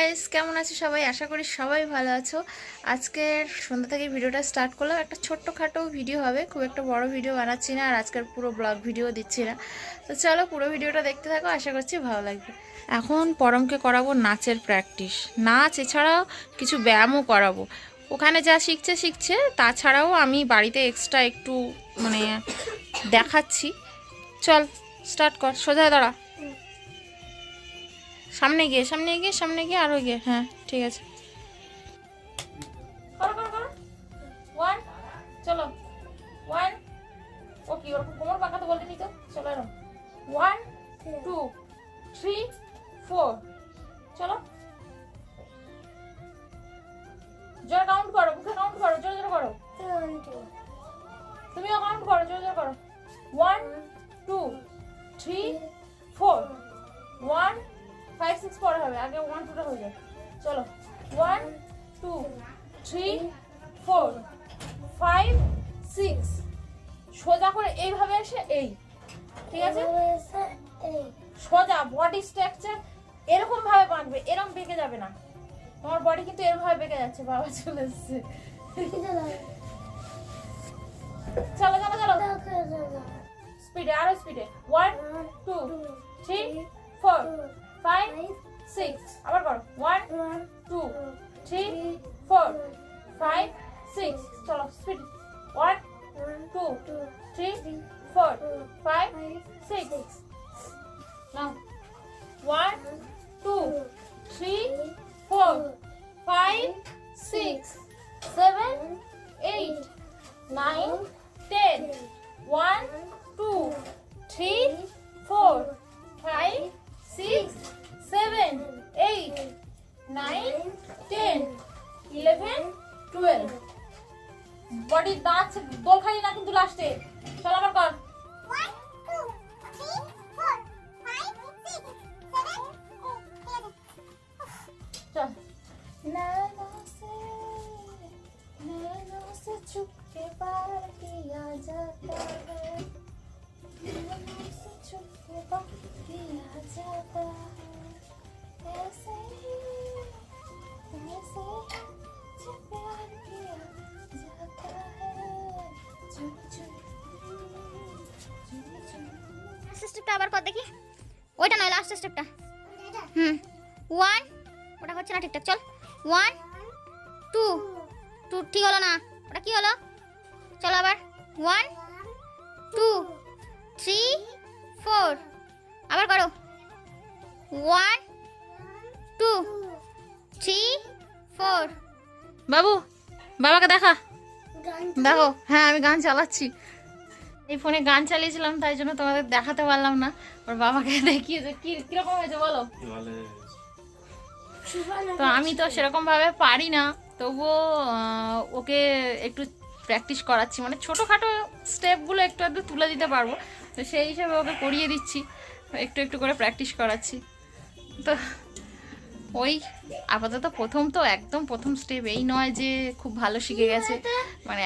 Guys, কেমন আছো সবাই? আশা করি সবাই ভালো আছো। আজকের সন্ধ্যা থেকে ভিডিওটা স্টার্ট করলাম। একটা ছোট্টখাটো ভিডিও হবে, খুব একটা বড় ভিডিও বানাচ্ছি না, আর আজকের পুরো ব্লগ ভিডিও দিচ্ছি না। তো চলো পুরো ভিডিওটা দেখতে থাকো, আশা করছি ভালো লাগবে। এখন পরমকে করাবো নাচের প্র্যাকটিস। নাচ এছাড়াও কিছু ব্যায়ামও করাবো। ওখানে যা শিখছে, তাছাড়াও আমি বাড়িতে এক্সট্রা একটু মানে দেখাচ্ছি। চল স্টার্ট কর, সোজা দাঁড়া, সামনে গিয়ে আরো গিয়ে। হ্যাঁ ঠিক আছে, করো করো করো। ওয়ান, চলো ওয়ান। ও কি ওরকম কোমর পাকাতে বলেনি তো, চলো এরকম। 1 2 3 4, চলো জোরে কাউন্ট করো, মুখে কাউন্ট করো, জোরে জোরে করো। তুমিও কাউন্ট করো, জোরে জোরে করো। 1 2 3 4, 1 5 6 পরে হবে, আগে 1 2টা হয়ে যায়। চলো 1 2 3 4 5 6, সোজা করে এইভাবে এসে এই, ঠিক আছে? সোজা বডি স্ট্রাকচার এরকম ভাবে বাঁধবে, এরকম বেঁকে যাবে না। তোমার বডি কিন্তু এরকম ভাবে বেঁকে যাচ্ছে। বাবা চলে এসেছে। চলো চলো চলো, স্পিডে, আরো স্পিডে। 1 2 3 4 5 6, আবার করো। 1 2 3 4 5 6, চলো স্পিড। 1 2 3 4 5 6, নাও। 1 2 3 4 5 6 7 8 9 10, 1 2 3 4 5 6 7 8 9 10 11 12, বডি দাঁত দোল খালি না কিন্তু লাস্টে। চল আবার কর। 1 2 3 4 5 6 7 8, চল। नैनों से छुप के प्यार किया जाता है, नैनों से छुप के प्यार किया जाता है, ऐसे ही प्यार किया जाता है। चुन चुन चुन चुन। স্টেপটা আবার কর দেখি, ওইটা নয় লাস্ট স্টেপটা। 1, ওটা হচ্ছে না ঠিকঠাক। চল 1 2 2, ঠিক হলো না, ওটা কি হলো? চলো আবার 1 2 3 4, আবার করো। 1 2 3 4। বাবু, বাবাকে দেখা, দেখো। হ্যাঁ আমি গান চালাচ্ছি, এই ফোনে গান চালিয়েছিলাম, তাই জন্য তোমাদের দেখাতে পারলাম না। ওর বাবাকে দেখিয়েছে, কিরকম হয়েছে বলো। তো আমি তো সেরকম ভাবে পারি না, তবুও ওকে একটু প্র্যাকটিস করাচ্ছি, মানে ছোটোখাটো স্টেপগুলো একটু একটু তুলে দিতে পারবো, তো সেই হিসেবে ওকে করিয়ে দিচ্ছি, একটু একটু করে প্র্যাকটিস করাচ্ছি। তো ওই আপাতত একদম প্রথম স্টেপ, এই নয় যে খুব ভালো শিখে গেছে, মানে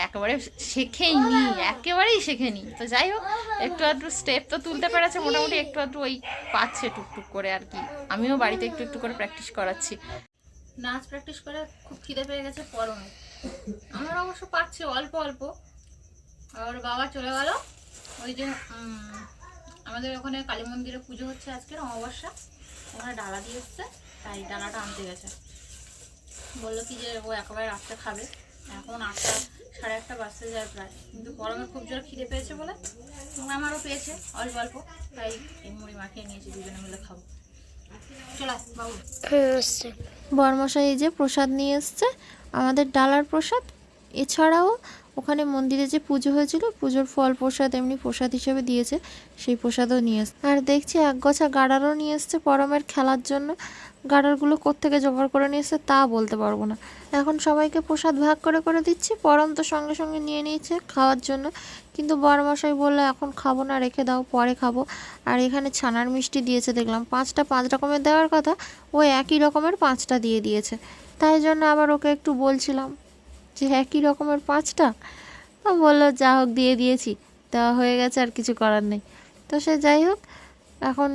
একেবারেই শেখেনি। তো যাই হোক, একটু আধটু স্টেপ তো তুলতে পেরেছে মোটামুটি, একটু আধটু ওই পাচ্ছে টুকটুক করে আর কি। আমিও বাড়িতে একটু একটু করে প্র্যাকটিস করাচ্ছি। নাচ প্র্যাকটিস করে খুব খিদে পেয়ে গেছে পরমে, আমার অবশ্য পাচ্ছে অল্প অল্প। আর বাবা চলে গেল ওই যে আমাদের ওখানে কালী মন্দিরে পুজো হচ্ছে আজকের অমাবস্যা, ওখানে ডালা দিয়ে এসছে, তাই ডালাটা আনতে গেছে। বললো কি যে ও একেবারে রাত্রে খাবে, এখন 8টা 8:30 বাজতে যায় প্রায়, কিন্তু পরমের খুব জোরে খিদে পেয়েছে বলে, আমারও পেয়েছে অল্প অল্প, তাই এই মুড়ি মাখিয়ে নিয়েছি, দুজনে মিলে খাবো। চলো বাবু। বরমশাই এই যে প্রসাদ নিয়ে এসছে, আমাদের ডালার প্রসাদ। এছাড়াও ওখানে মন্দিরে যে পুজো হয়েছিল, পুজোর ফল প্রসাদ এমনি প্রসাদ হিসেবে দিয়েছে, সেই প্রসাদও নিয়ে এসছে। আর দেখছি এক গোছা গাড়ারও নিয়ে এসছে পরমের খেলার জন্য। গাড়ারগুলো কোত্থেকে জোগাড় করে নিয়ে এসছে তা বলতে পারবো না। এখন সবাইকে প্রসাদ ভাগ করে করে দিচ্ছি। পরম তো সঙ্গে সঙ্গে নিয়ে নিয়েছে খাওয়ার জন্য, কিন্তু বরমশাই বললো এখন খাবো না, রেখে দাও, পরে খাবো। আর এখানে ছানার মিষ্টি দিয়েছে দেখলাম, 5টা 5 রকমের দেওয়ার কথা, ও একই রকমের 5টা দিয়ে দিয়েছে। তাই জন্য আবার ওকে একটু বলছিলাম যে একই রকমের 5টা, বললো যা হোক দিয়ে দিয়েছি, দেওয়া হয়ে গেছে, আর কিছু করার নেই। তো সে যাই হোক, এখন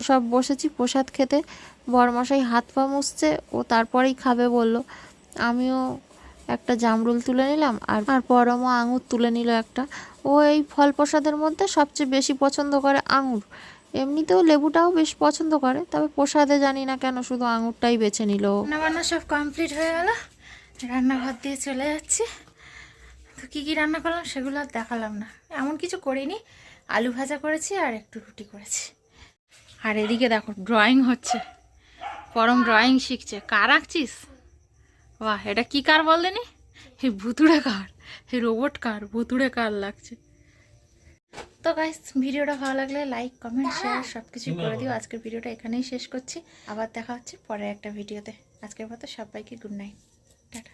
সব বসেছি প্রসাদ খেতে। বরমশাই হাত পা মুছছে, ও তারপরেই খাবে বলল। আমিও একটা জামরুল তুলে নিলাম, আর পরমও আঙুর তুলে নিল একটা। ও এই ফল প্রসাদের মধ্যে সবচেয়ে বেশি পছন্দ করে আঙুর। এমনিতেও লেবুটাও বেশ পছন্দ করে, তবে প্রসাদে জানি না কেন শুধু আঙুরটাই বেছে নিল। রান্নাবান্না সব কমপ্লিট হয়ে গেল, রান্নাঘর দিয়ে চলে যাচ্ছি। তো কী কী রান্না করলাম সেগুলো আর দেখালাম না, এমন কিছু করিনি। আলু ভাজা করেছি আর একটু রুটি করেছি। আর এদিকে দেখো ড্রয়িং হচ্ছে, পরম ড্রয়িং শিখছে। কার আঁকছিস? বাহ, এটা কি কার বলেনি? এই ভুতুড়ে কার, এই রোবট কার, ভুতুড়ে কার লাগছে। তো গাইস, ভিডিওটা ভালো লাগলে লাইক কমেন্ট শেয়ার সব কিছু করে দিও। আজকের ভিডিওটা এখানেই শেষ করছি, আবার দেখা হচ্ছে পরের একটা ভিডিওতে। আজকের মতো সবাইকে গুড নাইট, টাটা।